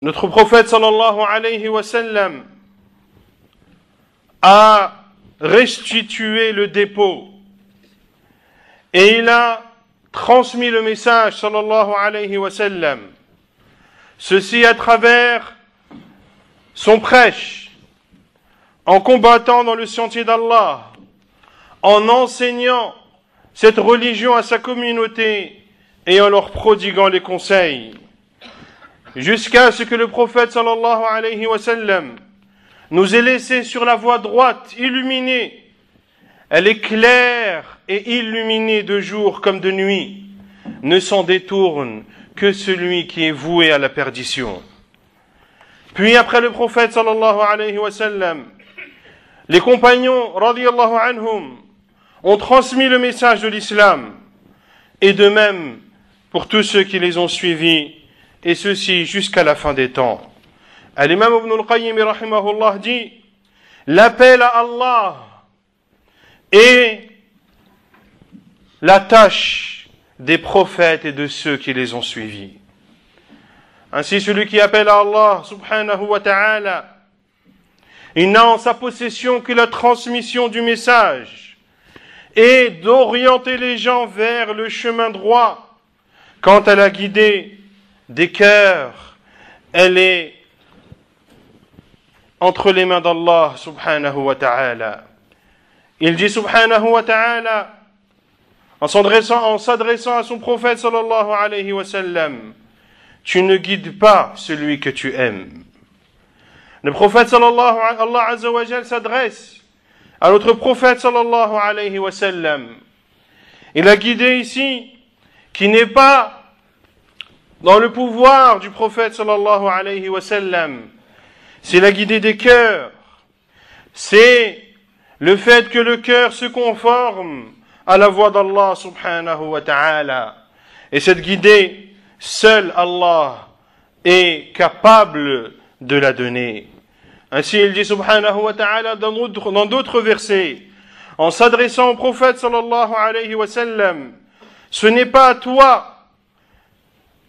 Notre prophète sallallahu alayhi wa sallam a restitué le dépôt et il a transmis le message sallallahu alayhi wa sallam. Ceci à travers son prêche, en combattant dans le sentier d'Allah, en enseignant cette religion à sa communauté et en leur prodiguant les conseils, jusqu'à ce que le prophète sallallahu alayhi wa sallam nous ait laissé sur la voie droite, illuminée. Elle est claire et illuminée de jour comme de nuit. Ne s'en détourne que celui qui est voué à la perdition. Puis après le prophète sallallahu alayhi wa sallam, les compagnons radiyallahu anhum ont transmis le message de l'islam, et de même pour tous ceux qui les ont suivis, et ceci jusqu'à la fin des temps. L'imam Ibn al-Qayyim rahimahullah dit: l'appel à Allah est la tâche des prophètes et de ceux qui les ont suivis. Ainsi, celui qui appelle à Allah subhanahu wa ta'ala, il n'a en sa possession que la transmission du message et d'orienter les gens vers le chemin droit. Quant à la guidée des cœurs, elle est entre les mains d'Allah subhanahu wa ta'ala. Il dit subhanahu wa ta'ala, en s'adressant à son prophète sallallahu alayhi wa sallam: tu ne guides pas celui que tu aimes. Le prophète sallallahu Allah azza wa jal s'adresse à notre prophète sallallahu alayhi wa sallam. Il a guidé ici qui n'est pas dans le pouvoir du prophète sallallahu alayhi wa sallam. C'est la guidée des cœurs. C'est le fait que le cœur se conforme à la voix d'Allah subhanahu wa ta'ala. Et cette guidée, seul Allah est capable de la donner. Ainsi il dit subhanahu wa ta'ala dans d'autres versets, en s'adressant au prophète sallallahu alayhi wa sallam: ce n'est pas à toi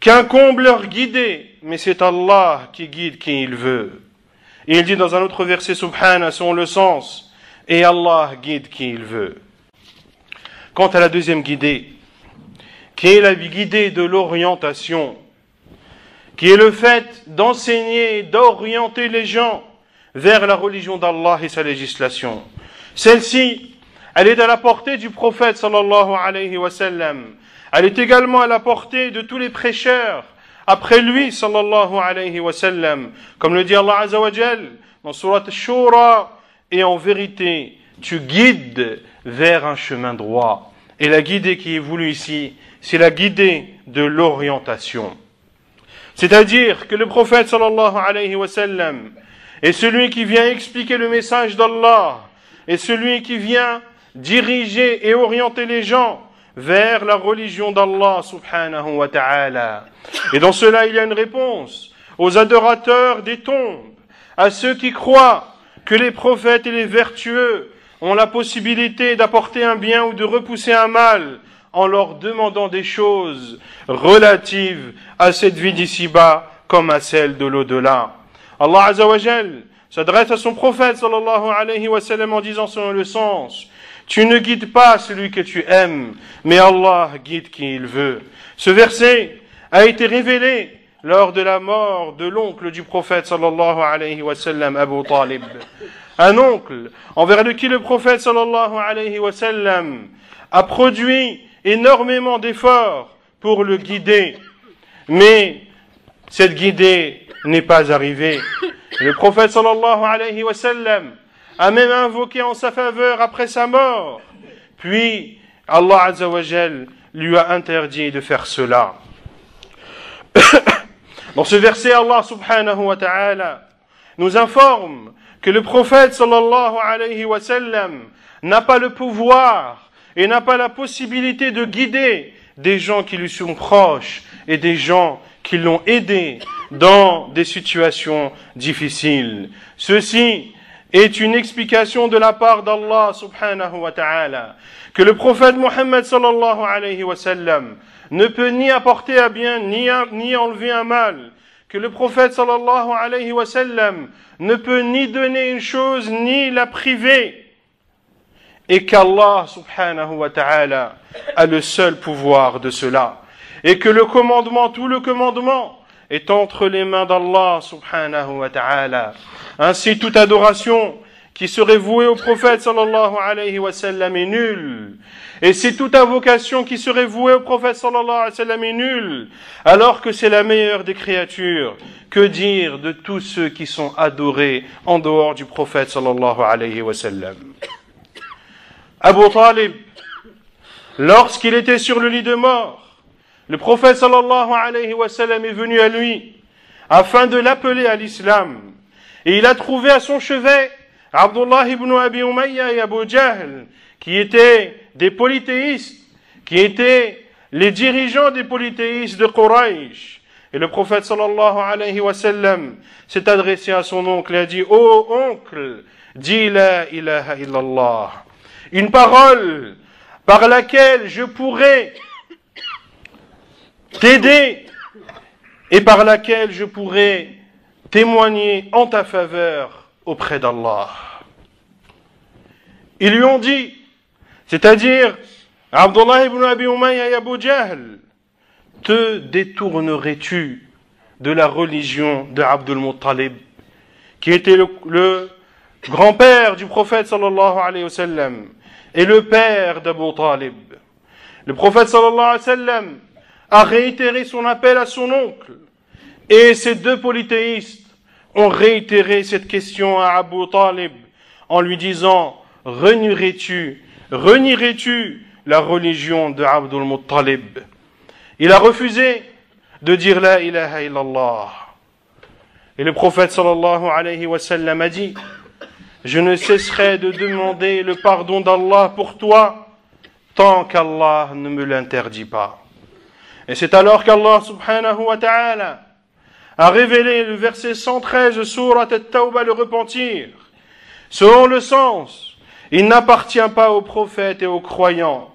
qu'incombe leur guider, mais c'est Allah qui guide qui il veut. Et il dit dans un autre verset subhanahu, selon le sens: et Allah guide qui il veut. Quant à la deuxième guidée, qui est la guidée de l'orientation, qui est le fait d'enseigner et d'orienter les gens vers la religion d'Allah et sa législation. Celle-ci, elle est à la portée du prophète sallallahu alayhi wa sallam. Elle est également à la portée de tous les prêcheurs après lui sallallahu alayhi wa sallam. Comme le dit Allah azza wa jal dans Surat Shura: et en vérité, tu guides vers un chemin droit. Et la guidée qui est voulue ici, c'est la guidée de l'orientation. C'est-à-dire que le prophète sallallahu alayhi wa sallam est celui qui vient expliquer le message d'Allah, est celui qui vient diriger et orienter les gens vers la religion d'Allah subhanahu wa ta'ala. Et dans cela, il y a une réponse aux adorateurs des tombes, à ceux qui croient que les prophètes et les vertueux ont la possibilité d'apporter un bien ou de repousser un mal en leur demandant des choses relatives à cette vie d'ici-bas comme à celle de l'au-delà. Allah azza wa jal s'adresse à son prophète sallallahu alayhi wa sallam en disant selon le sens: tu ne guides pas celui que tu aimes, mais Allah guide qui il veut. Ce verset a été révélé lors de la mort de l'oncle du prophète sallallahu alayhi wa sallam, Abu Talib. Un oncle envers qui le prophète sallallahu alayhi wa sallam a produit énormément d'efforts pour le guider. Mais cette guidée n'est pas arrivée. Le prophète sallallahu alayhi wa sallam a même invoqué en sa faveur après sa mort. Puis Allah azza wa jal lui a interdit de faire cela. Dans ce verset, Allah subhanahu wa ta'ala nous informe que le prophète sallallahu alayhi wa sallam n'a pas le pouvoir et n'a pas la possibilité de guider des gens qui lui sont proches et des gens qui l'ont aidé dans des situations difficiles. Ceci est une explication de la part d'Allah subhanahu wa ta'ala que le prophète Muhammad sallallahu alayhi wa sallam ne peut ni apporter un bien ni enlever un mal, que le prophète sallallahu alayhi wa sallam ne peut ni donner une chose ni la priver, et qu'Allah subhanahu wa ta'ala a le seul pouvoir de cela, et que le commandement, tout le commandement, est entre les mains d'Allah subhanahu wa ta'ala. Ainsi, toute adoration qui serait vouée au prophète sallallahu alayhi wa sallam est nulle. Et si toute invocation qui serait vouée au prophète sallallahu alayhi wa sallam est nulle, alors que c'est la meilleure des créatures, que dire de tous ceux qui sont adorés en dehors du prophète sallallahu alayhi wa sallam? Abu Talib, lorsqu'il était sur le lit de mort, le prophète sallallahu alayhi wa sallam est venu à lui afin de l'appeler à l'islam. Et il a trouvé à son chevet Abdullah ibn Abi Umayya et Abu Jahl, qui étaient des polythéistes, qui étaient les dirigeants des polythéistes de Quraysh. Et le prophète sallallahu alayhi wa sallam s'est adressé à son oncle et a dit: ô oncle, dis la ilaha illallah, une parole par laquelle je pourrais t'aider et par laquelle je pourrais témoigner en ta faveur auprès d'Allah. Ils lui ont dit, c'est-à-dire Abdullah ibn Abi Umayya et Abu Jahl: te détournerais-tu de la religion de Abdul Muttalib, qui était le grand-père du prophète sallallahu alayhi wa sallam et le père d'Abu Talib? Le prophète sallallahu alayhi wa sallam a réitéré son appel à son oncle, et ces deux polythéistes ont réitéré cette question à Abu Talib en lui disant: renierais-tu la religion de Abdul Muttalib? Il a refusé de dire la ilaha illallah. Et le prophète sallallahu alayhi wa sallam a dit: je ne cesserai de demander le pardon d'Allah pour toi tant qu'Allah ne me l'interdit pas. Et c'est alors qu'Allah subhanahu wa ta'ala a révélé le verset 113 de sourate At-Tawbah, le repentir. Selon le sens, il n'appartient pas aux prophètes et aux croyants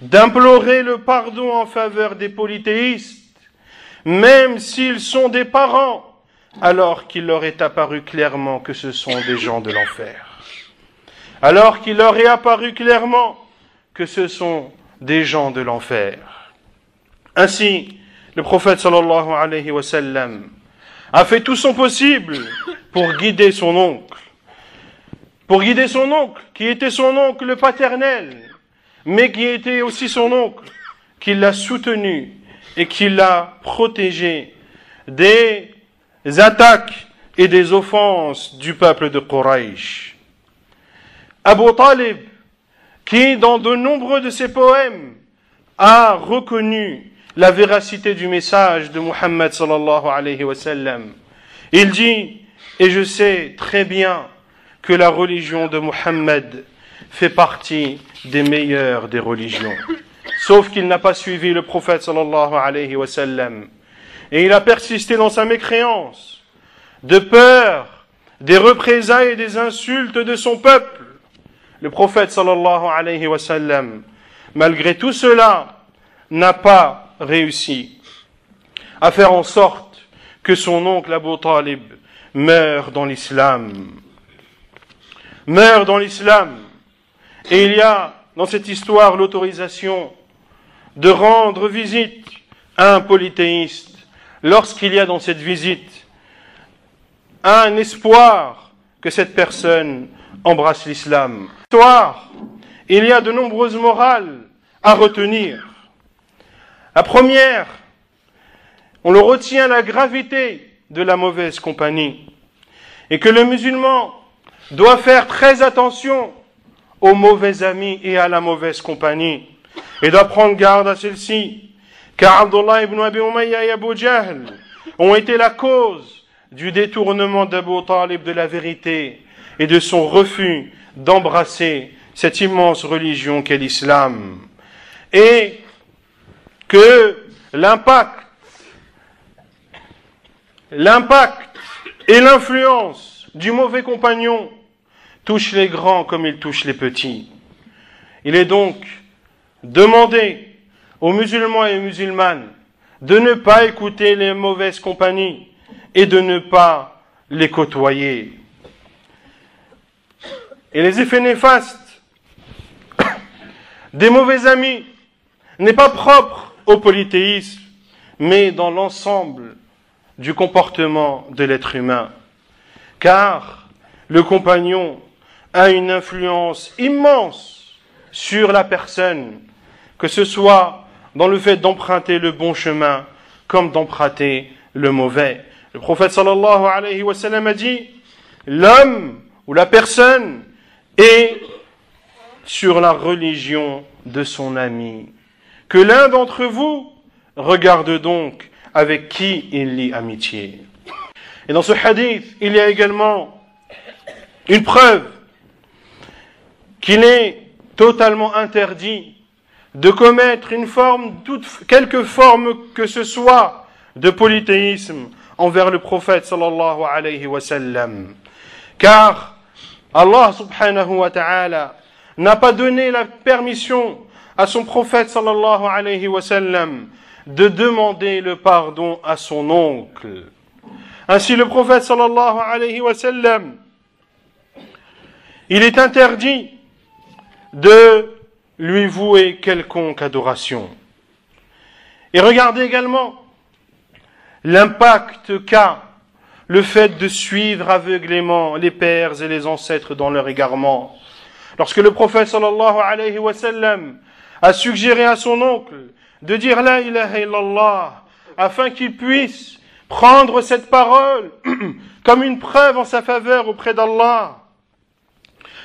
d'implorer le pardon en faveur des polythéistes, même s'ils sont des parents, alors qu'il leur est apparu clairement que ce sont des gens de l'enfer. Alors qu'il leur est apparu clairement que ce sont des gens de l'enfer. Ainsi, le prophète sallallahu alayhi wa sallam a fait tout son possible pour guider son oncle. Pour guider son oncle, qui était son oncle paternel, mais qui était aussi son oncle, qui l'a soutenu et qui l'a protégé des attaques et des offenses du peuple de Quraysh. Abu Talib, qui dans de nombreux de ses poèmes a reconnu la véracité du message de Muhammad sallallahu alayhi wa sallam, il dit: et je sais très bien que la religion de Muhammad fait partie des meilleures des religions. Sauf qu'il n'a pas suivi le prophète sallallahu alayhi wa sallam. Et il a persisté dans sa mécréance, de peur des représailles et des insultes de son peuple. Le prophète sallallahu alayhi wa sallam, malgré tout cela, n'a pas réussi à faire en sorte que son oncle Abu Talib meure dans l'islam. Meurt dans l'islam. Et il y a dans cette histoire l'autorisation de rendre visite à un polythéiste lorsqu'il y a dans cette visite un espoir que cette personne embrasse l'islam. Il y a de nombreuses morales à retenir. La première, on le retient, la gravité de la mauvaise compagnie, et que le musulman doit faire très attention aux mauvais amis et à la mauvaise compagnie, et doit prendre garde à celle-ci, car Abdullah ibn Abi Umayya et Abu Jahl ont été la cause du détournement d'Abu Talib de la vérité et de son refus d'embrasser cette immense religion qu'est l'islam. Et que l'impact et l'influence du mauvais compagnon touchent les grands comme ils touchent les petits. Il est donc demandé aux musulmans et aux musulmanes de ne pas écouter les mauvaises compagnies, et de ne pas les côtoyer. Et les effets néfastes des mauvais amis n'est pas propre au polythéisme, mais dans l'ensemble du comportement de l'être humain. Car le compagnon a une influence immense sur la personne, que ce soit dans le fait d'emprunter le bon chemin comme d'emprunter le mauvais. Le prophète sallallahu alayhi wa sallam a dit, l'homme ou la personne est sur la religion de son ami. Que l'un d'entre vous regarde donc avec qui il lie amitié. Et dans ce hadith, il y a également une preuve qu'il est totalement interdit de commettre quelque forme que ce soit de polythéisme envers le prophète sallallahu alayhi wa sallam. Car Allah subhanahu wa ta'ala n'a pas donné la permission à son prophète sallallahu alayhi wa sallam de demander le pardon à son oncle. Ainsi le prophète sallallahu alayhi wa sallam, il est interdit de lui vouer quelconque adoration. Et regardez également l'impact qu'a le fait de suivre aveuglément les pères et les ancêtres dans leur égarement. Lorsque le prophète sallallahu alayhi wa sallam a suggéré à son oncle de dire la ilaha illallah afin qu'il puisse prendre cette parole comme une preuve en sa faveur auprès d'Allah,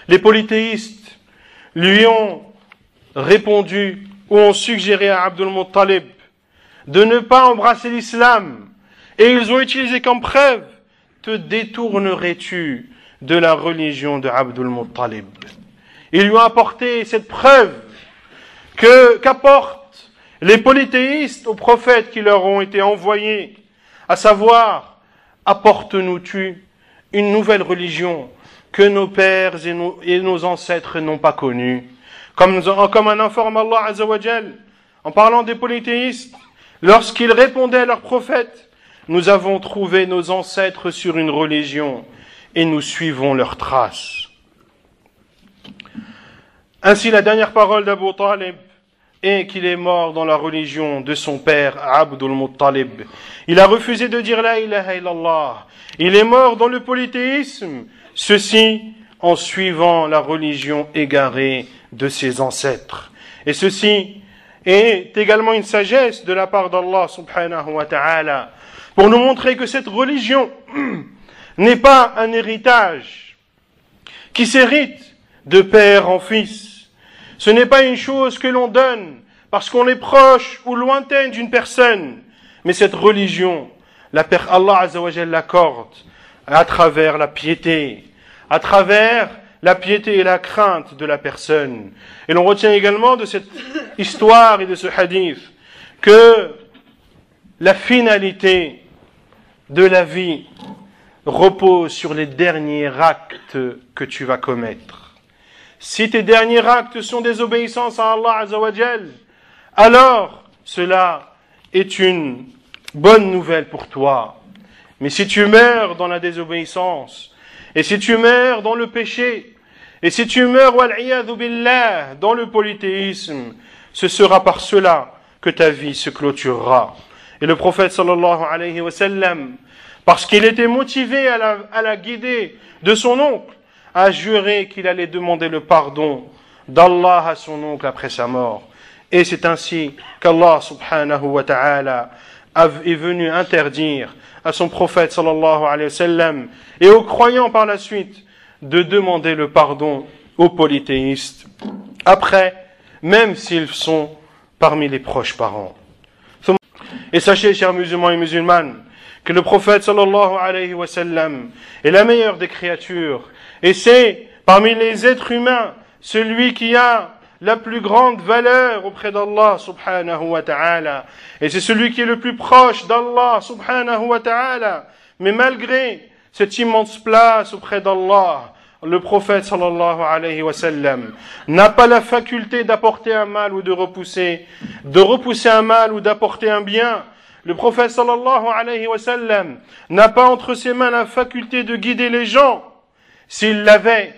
les polythéistes lui ont répondu ou ont suggéré à Abdul Muttalib de ne pas embrasser l'islam. Et ils ont utilisé comme preuve, te détournerais-tu de la religion de Abdul Muttalib? Ils lui ont apporté cette preuve qu'apportent les polythéistes aux prophètes qui leur ont été envoyés, à savoir, apporte-nous-tu une nouvelle religion que nos pères et nos ancêtres n'ont pas connue. Comme en informe Allah Azza wa Jal, en parlant des polythéistes, lorsqu'ils répondaient à leurs prophètes, nous avons trouvé nos ancêtres sur une religion et nous suivons leurs traces. Ainsi, la dernière parole d'Abu Talib est qu'il est mort dans la religion de son père, Abdul Muttalib. Il a refusé de dire la ilaha illallah. Il est mort dans le polythéisme, ceci en suivant la religion égarée de ses ancêtres. Et ceci est également une sagesse de la part d'Allah subhanahu wa ta'ala, pour nous montrer que cette religion n'est pas un héritage qui s'hérite de père en fils. Ce n'est pas une chose que l'on donne parce qu'on est proche ou lointain d'une personne, mais cette religion, Allah Azza wa Jalla l'accorde à travers la piété, à travers la piété et la crainte de la personne. Et l'on retient également de cette histoire et de ce hadith que la finalité de la vie repose sur les derniers actes que tu vas commettre. Si tes derniers actes sont des obéissances à Allah Azza wa Jal, alors cela est une bonne nouvelle pour toi. Mais si tu meurs dans la désobéissance, et si tu meurs dans le péché, et si tu meurs, wal-iyadhu billah, dans le polythéisme, ce sera par cela que ta vie se clôturera. Et le prophète sallallahu alayhi wa sallam, parce qu'il était motivé à la guider de son oncle, a juré qu'il allait demander le pardon d'Allah à son oncle après sa mort. Et c'est ainsi qu'Allah subhanahu wa ta'ala est venu interdire à son prophète sallallahu alayhi wa sallam et aux croyants par la suite de demander le pardon aux polythéistes après, même s'ils sont parmi les proches parents. Et sachez, chers musulmans et musulmanes, que le prophète sallallahu alayhi wa sallam est la meilleure des créatures et c'est parmi les êtres humains celui qui a la plus grande valeur auprès d'Allah subhanahu wa ta'ala et c'est celui qui est le plus proche d'Allah subhanahu wa ta'ala. Mais malgré cette immense place auprès d'Allah, le prophète sallallahu alayhi wa sallam n'a pas la faculté d'apporter un mal ou de repousser un mal ou d'apporter un bien, Le prophète sallallahu alayhi wa sallam n'a pas entre ses mains la faculté de guider les gens. S'il l'avait,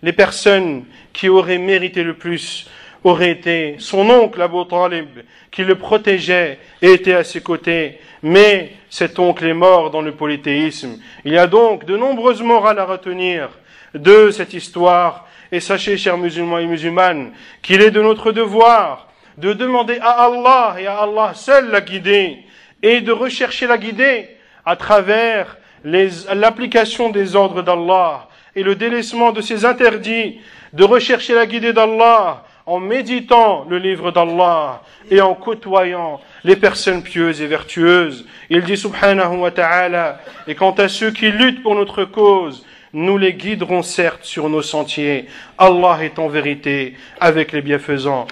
les personnes qui auraient mérité le plus auraient été son oncle Abu Talib, qui le protégeait et était à ses côtés. Mais cet oncle est mort dans le polythéisme. Il y a donc de nombreuses morales à retenir de cette histoire. Et sachez, chers musulmans et musulmanes, qu'il est de notre devoir de demander à Allah et à Allah seul la guider, et de rechercher la guider à travers l'application des ordres d'Allah et le délaissement de ses interdits, de rechercher la guidée d'Allah en méditant le livre d'Allah et en côtoyant les personnes pieuses et vertueuses. Il dit subhanahu wa ta'ala, et quant à ceux qui luttent pour notre cause, nous les guiderons certes sur nos sentiers. Allah est en vérité avec les bienfaisants.